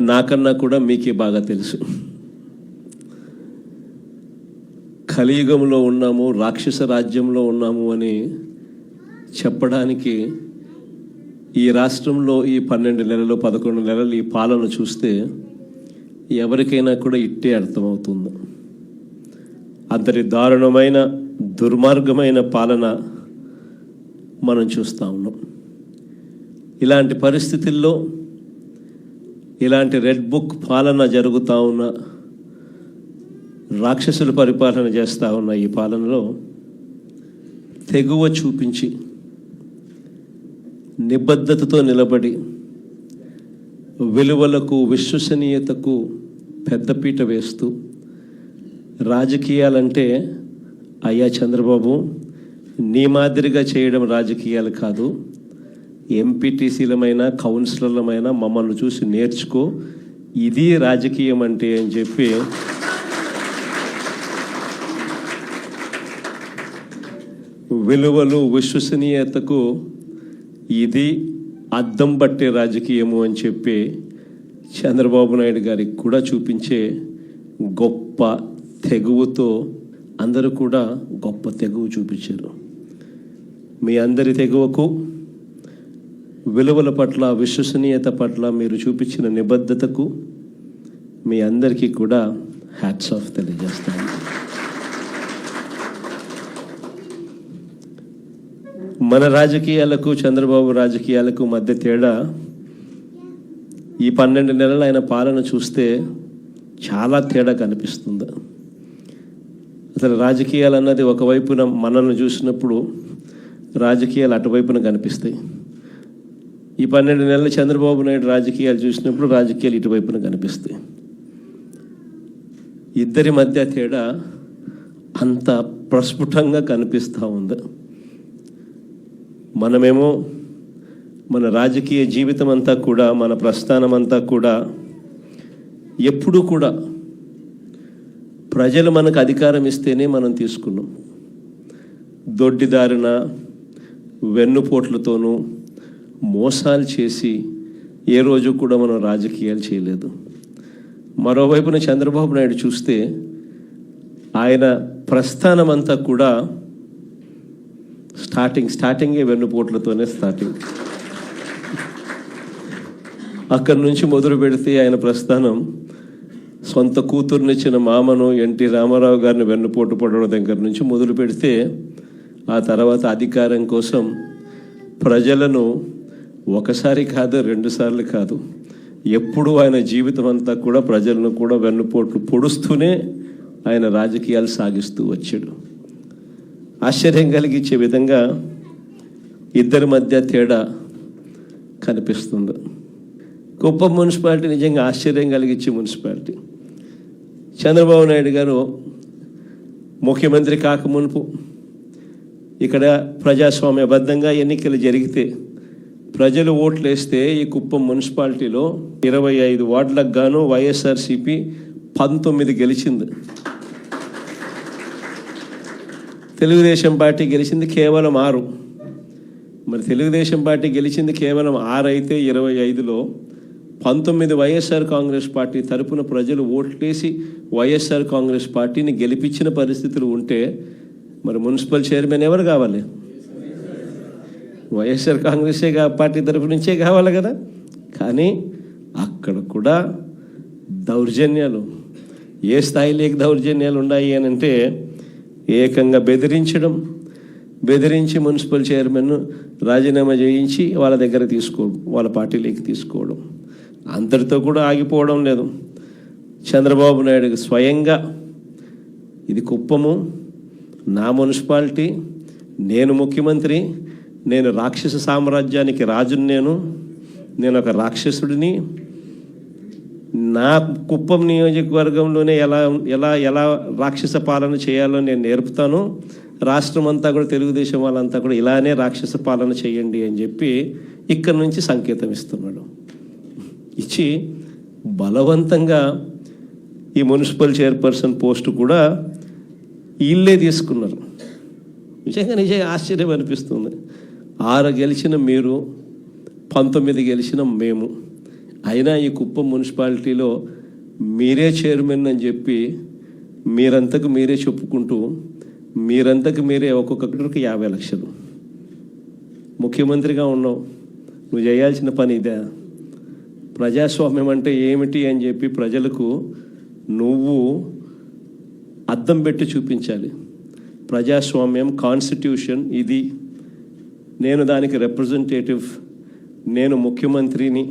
నాకన్నా కూడా మీకే బాగా తెలుసు. కలియుగంలో ఉన్నాము, రాక్షస రాజ్యంలో ఉన్నాము అని చెప్పడానికి ఈ రాష్ట్రంలో ఈ 12 నెలలు 11 నెలలు ఈ పాలన చూస్తే ఎవరికైనా కూడా ఇట్టే అర్థమవుతుంది. అంతటి దారుణమైన దుర్మార్గమైన పాలన మనం చూస్తూ ఉన్నాం. ఇలాంటి పరిస్థితుల్లో ఇలాంటి రెడ్ బుక్ పాలన జరుగుతూ ఉన్న, రాక్షసుల పరిపాలన చేస్తూ ఉన్న ఈ పాలనలో తెగువ చూపించి నిబద్ధతతో నిలబడి విలువలకు విశ్వసనీయతకు పెద్దపీట వేస్తూ రాజకీయాలంటే అయ్యా చంద్రబాబు నీ మాదిరిగా చేయడం రాజకీయాలు కాదు, ఎంపీటీసీలమైనా కౌన్సిలర్లమైనా మమ్మల్ని చూసి నేర్చుకో, ఇది రాజకీయం అంటే అని చెప్పి విలువలు విశ్వసనీయతకు ఇది అద్దం పట్టే రాజకీయము అని చెప్పి చంద్రబాబు నాయుడు గారికి కూడా చూపించే గొప్ప తెగువతో అందరూ కూడా గొప్ప తెగువ చూపించారు. మీ అందరి తెగువకు, విలువల పట్ల, విశ్వసనీయత పట్ల మీరు చూపించిన నిబద్ధతకు మీ అందరికీ కూడా హ్యాట్స్ ఆఫ్ తెలియజేస్తాను. మన రాజకీయాలకు చంద్రబాబు రాజకీయాలకు మధ్య తేడా ఈ 12 నెలలు ఆయన పాలన చూస్తే చాలా తేడా కనిపిస్తుంది. అసలు రాజకీయాలు అన్నది ఒకవైపున మనల్ని చూసినప్పుడు రాజకీయాలు అటువైపున కనిపిస్తాయి. ఈ 12 నెలలు చంద్రబాబు నాయుడు రాజకీయాలు చూసినప్పుడు రాజకీయాలు ఇటువైపున కనిపిస్తాయి. ఇద్దరి మధ్య తేడా అంత ప్రస్ఫుటంగా కనిపిస్తూ ఉంది. మనమేమో మన రాజకీయ జీవితం అంతా కూడా, మన ప్రస్థానం అంతా కూడా ఎప్పుడూ కూడా ప్రజలు మనకు అధికారం ఇస్తేనే మనం తీసుకున్నాం. దొడ్డిదారిన వెన్నుపోట్లతోనూ మోసాలు చేసి ఏ రోజు కూడా మనం రాజకీయాలు చేయలేదు. మరోవైపున చంద్రబాబు నాయుడు చూస్తే ఆయన ప్రస్థానం అంతా కూడా స్టార్టింగే వెన్నుపోట్లతోనే స్టార్టింగ్. అక్కడి నుంచి మొదలు పెడితే ఆయన ప్రస్థానం సొంత కూతుర్నిచ్చిన మామను ఎన్టీ రామారావు గారిని వెన్నుపోటు పడడం దగ్గర నుంచి మొదలు పెడితే, ఆ తర్వాత అధికారం కోసం ప్రజలను ఒకసారి కాదు, 2 సార్లు కాదు, ఎప్పుడు ఆయన జీవితం అంతా కూడా ప్రజలను కూడా వెన్నుపోట్లు పొడుస్తూనే ఆయన రాజకీయాలు సాగిస్తూ వచ్చాడు. ఆశ్చర్యం కలిగించే విధంగా ఇద్దరి మధ్య తేడా కనిపిస్తుంది. గొప్ప మున్సిపాలిటీ, నిజంగా ఆశ్చర్యం కలిగించే మున్సిపాలిటీ. చంద్రబాబు నాయుడు గారు ముఖ్యమంత్రి కాకమునుపు ఇక్కడ ప్రజాస్వామ్యబద్ధంగా ఎన్నికలు జరిగితే ప్రజలు ఓట్లు వేస్తే ఈ కుప్పం మున్సిపాలిటీలో 25 వార్డులకు గాను వైఎస్ఆర్సీపీ 19 గెలిచింది. తెలుగుదేశం పార్టీ గెలిచింది కేవలం 6. మరి తెలుగుదేశం పార్టీ గెలిచింది కేవలం 6 అయితే 25లో 19 వైఎస్ఆర్ కాంగ్రెస్ పార్టీ తరపున ప్రజలు ఓట్లేసి వైఎస్ఆర్ కాంగ్రెస్ పార్టీని గెలిపించిన పరిస్థితులు ఉంటే మరి మున్సిపల్ చైర్మన్ ఎవరు కావాలి? వైఎస్ఆర్ కాంగ్రెసే పార్టీ తరపు నుంచే కావాలి కదా. కానీ అక్కడ కూడా దౌర్జన్యాలు, ఏ స్థాయిలోకి దౌర్జన్యాలు ఉన్నాయి అని అంటే ఏకంగా బెదిరించి మున్సిపల్ చైర్మన్ రాజీనామా చేయించి వాళ్ళ దగ్గర తీసుకోవడం, వాళ్ళ పార్టీలోకి తీసుకోవడం. అంతటితో కూడా ఆగిపోవడం లేదు. చంద్రబాబు నాయుడు స్వయంగా ఇది కుప్పము, నా మున్సిపాలిటీ, నేను ముఖ్యమంత్రి, నేను రాక్షస సామ్రాజ్యానికి రాజుని, నేను ఒక రాక్షసుడిని, నా కుప్పం నియోజకవర్గంలోనే ఎలా రాక్షస పాలన చేయాలో నేను నేర్పుతాను, రాష్ట్రం అంతా కూడా తెలుగుదేశం వాళ్ళంతా కూడా ఇలానే రాక్షస పాలన చేయండి అని చెప్పి ఇక్కడి నుంచి సంకేతం ఇస్తున్నాడు. ఇచ్చి బలవంతంగా ఈ మున్సిపల్ చైర్పర్సన్ పోస్టు కూడా వీళ్ళే తీసుకున్నారు. నిజంగా ఆశ్చర్యం అనిపిస్తుంది. 6 గెలిచిన మీరు, 19 గెలిచిన మేము. అయినా ఈ కుప్పం మున్సిపాలిటీలో మీరే చైర్మన్ అని చెప్పి మీరంతకు మీరే చెప్పుకుంటూ మీరంతకు మీరే ఒక్కొక్కరికి 50 లక్షలు. ముఖ్యమంత్రిగా ఉన్నావు, నువ్వు చేయాల్సిన పని ఇదే. ప్రజాస్వామ్యం అంటే ఏమిటి అని చెప్పి ప్రజలకు నువ్వు అద్దం పెట్టి చూపించాలి. ప్రజాస్వామ్యం, కాన్స్టిట్యూషన్ ఇది, నేను దానికి రిప్రజెంటేటివ్, నేను ముఖ్యమంత్రిని.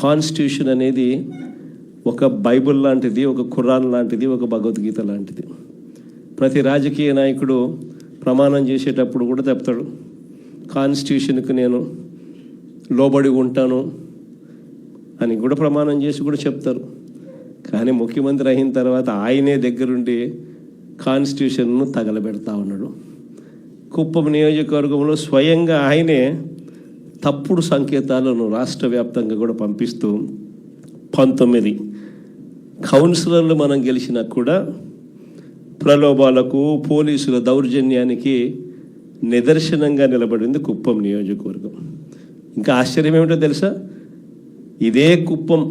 కాన్స్టిట్యూషన్ అనేది ఒక బైబిల్ లాంటిది, ఒక ఖురాన్ లాంటిది, ఒక భగవద్గీత లాంటిది. ప్రతి రాజకీయ నాయకుడు ప్రమాణం చేసేటప్పుడు కూడా చెప్తాడు, కాన్స్టిట్యూషన్కి నేను లోబడి ఉంటాను అని కూడా ప్రమాణం చేసి కూడా చెప్తారు. కానీ ముఖ్యమంత్రి అయిన తర్వాత ఆయనే దగ్గరుండి కాన్స్టిట్యూషన్ను తగలబెడతా ఉన్నాడు. కుప్పం నియోజకవర్గంలో స్వయంగా ఆయనే తప్పుడు సంకేతాలను రాష్ట్ర వ్యాప్తంగా కూడా పంపిస్తూ 19 కౌన్సిలర్లు మనం గెలిచినా కూడా ప్రలోభాలకు, పోలీసుల దౌర్జన్యానికి నిదర్శనంగా నిలబడింది కుప్పం నియోజకవర్గం. ఇంకా ఆశ్చర్యం ఏమిటో తెలుసా, ఇదే కుప్పం,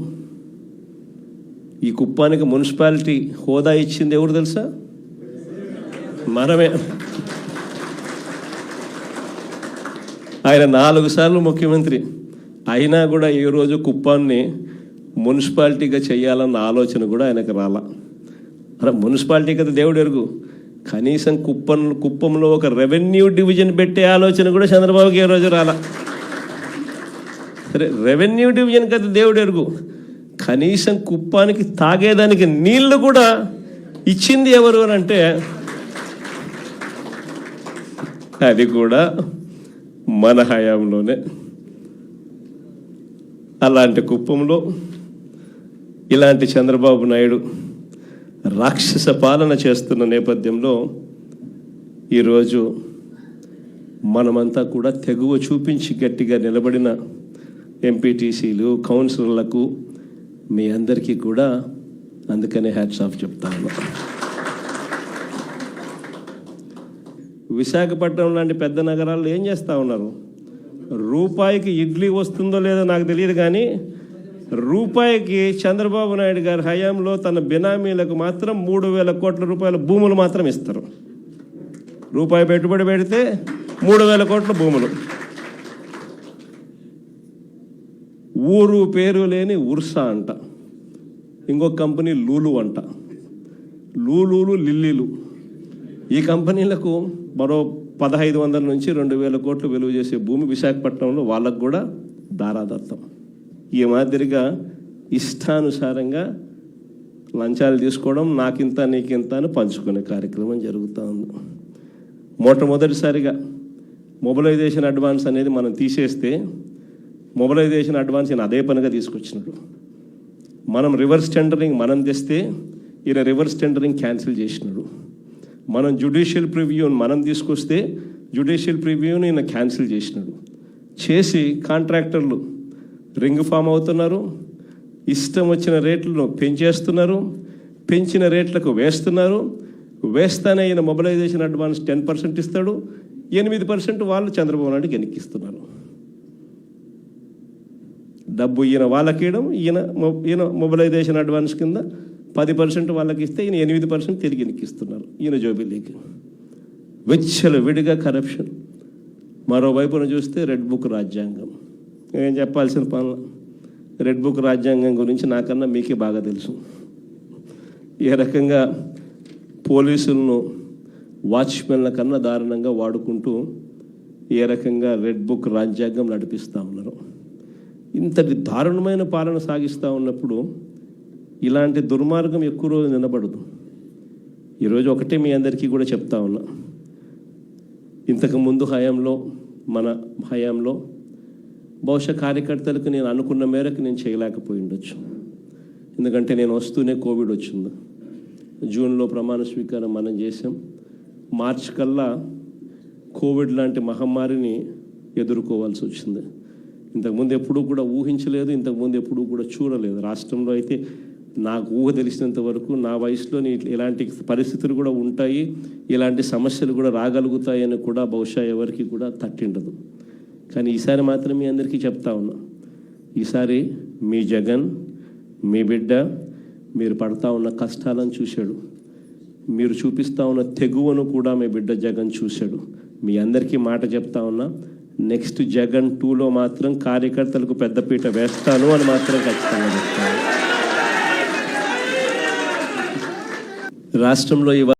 ఈ కుప్పానికి మున్సిపాలిటీ హోదా ఇచ్చింది ఎవరు తెలుసా? మనమే. ఆయన 4 సార్లు ముఖ్యమంత్రి అయినా కూడా ఈ రోజు కుప్పాన్ని మున్సిపాలిటీగా చేయాలన్న ఆలోచన కూడా ఆయనకు రాలా. అరే మున్సిపాలిటీ కదా దేవుడు ఎరుగు, కనీసం కుప్పంలో ఒక రెవెన్యూ డివిజన్ పెట్టే ఆలోచన కూడా చంద్రబాబుకి ఏ రోజు రాలా. సరే రెవెన్యూ డివిజన్ కదా దేవుడు ఎరుగు, కనీసం కుప్పానికి తాగేదానికి నీళ్లు కూడా ఇచ్చింది ఎవరు అని అంటే అది కూడా మన హయాంలోనే. అలాంటి కుప్పంలో ఇలాంటి చంద్రబాబు నాయుడు రాక్షస పాలన చేస్తున్న నేపథ్యంలో ఈరోజు మనమంతా కూడా తెగువ చూపించి గట్టిగా నిలబడిన ఎంపీటీసీలు, కౌన్సిలర్లకు మీ అందరికీ కూడా అందుకనే హ్యాట్స్ ఆఫ్ చెప్తాను. విశాఖపట్నం లాంటి పెద్ద నగరాల్లో ఏం చేస్తూ ఉన్నారు? రూపాయికి ఇడ్లీ వస్తుందో లేదో నాకు తెలియదు, కానీ రూపాయికి చంద్రబాబు నాయుడు గారి హయాంలో తన బినామీలకు మాత్రం 3,000 కోట్ల రూపాయల భూములు మాత్రం ఇస్తారు. రూపాయి పెట్టుబడి పెడితే 3,000 కోట్ల భూములు. ఊరు పేరు లేని ఉర్సా అంట, ఇంకొక కంపెనీ లూలు అంట, లూలులు లిల్లీలు. ఈ కంపెనీలకు మరో 1,500 నుంచి 2,000 కోట్లు విలువ చేసే భూమి విశాఖపట్నంలో వాళ్ళకు కూడా దారాదత్తం. ఈ మాదిరిగా ఇష్టానుసారంగా లంచాలు తీసుకోవడం, నాకింత నీకింత అని పంచుకునే కార్యక్రమం జరుగుతూ ఉంది. మొట్టమొదటిసారిగా మొబిలైజేషన్ అడ్వాన్స్ అనేది మనం తీసేస్తే, మొబిలైజేషన్ అడ్వాన్స్ ఈయన అదే పనిగా తీసుకొచ్చినాడు. మనం రివర్స్ టెండరింగ్ మనం తెస్తే ఈయన రివర్స్ టెండరింగ్ క్యాన్సిల్ చేసినాడు. మనం జ్యుడిషియల్ ప్రివ్యూని మనం తీసుకొస్తే జ్యుడిషియల్ ప్రివ్యూని ఈయన క్యాన్సిల్ చేసినాడు. చేసి కాంట్రాక్టర్లు రింగ్ ఫామ్ అవుతున్నారు, ఇష్టం వచ్చిన రేట్లను పెంచేస్తున్నారు, పెంచిన రేట్లకు వేస్తున్నారు. వేస్తానే ఈయన మొబిలైజేషన్ అడ్వాన్స్ 10% ఇస్తాడు, 8% వాళ్ళు చంద్రబాబు నాయుడుకి వెనక్కిస్తున్నారు. డబ్బు ఈయన వాళ్ళకి ఇవ్వడం, ఈయన మొబిలైజేషన్ అడ్వాన్స్ కింద 10% వాళ్ళకి ఇస్తే ఈయన 8% తిరిగి వెనక్కిస్తున్నారు ఈయన జోబిలీకి. వెచ్చలు విడిగా కరప్షన్. మరోవైపున చూస్తే రెడ్ బుక్ రాజ్యాంగం. ఏం చెప్పాల్సిన పనులు. రెడ్ బుక్ రాజ్యాంగం గురించి నాకన్నా మీకే బాగా తెలుసు. ఏ రకంగా పోలీసులను వాచ్మెన్ల కన్నా దారుణంగా వాడుకుంటూ ఏ రకంగా రెడ్ బుక్ రాజ్యాంగం నడిపిస్తూ ఉన్నారు. ఇంతటి దారుణమైన పాలన సాగిస్తూ ఉన్నప్పుడు ఇలాంటి దుర్మార్గం ఎక్కువ రోజు నిలబడదు. ఈరోజు ఒకటే మీ అందరికీ కూడా చెప్తా ఉన్నా, ఇంతకుముందు హయాంలో, మన హయాంలో బహుశా కార్యకర్తలకు నేను అనుకున్న మేరకు నేను చేయలేకపోయి ఉండొచ్చు. ఎందుకంటే నేను వస్తూనే కోవిడ్ వచ్చింది. జూన్లో ప్రమాణ స్వీకారం మనం చేసాం. మార్చి కల్లా కోవిడ్ లాంటి మహమ్మారిని ఎదుర్కోవాల్సి వచ్చింది. ఇంతకుముందు ఎప్పుడూ కూడా ఊహించలేదు, ఇంతకుముందు ఎప్పుడూ కూడా చూడలేదు. రాష్ట్రంలో అయితే నాకు ఊహ తెలిసినంత వరకు నా వయసులో ఇలాంటి పరిస్థితులు కూడా ఉంటాయి, ఇలాంటి సమస్యలు కూడా రాగలుగుతాయని కూడా బహుశా ఎవరికి కూడా తట్టిండదు. కానీ ఈసారి మాత్రం మీ అందరికీ చెప్తా ఉన్నా, ఈసారి మీ జగన్, మీ బిడ్డ మీరు పడతా ఉన్న కష్టాలను చూశాడు. మీరు చూపిస్తూ ఉన్న తెగువను కూడా మీ బిడ్డ జగన్ చూశాడు. మీ అందరికీ మాట చెప్తా ఉన్నా, నెక్స్ట్ జగన్ 2లో మాత్రం కార్యకర్తలకు పెద్దపీట వేస్తాను అని మాత్రం ఖచ్చితంగా చెప్తాను. రాష్ట్రంలో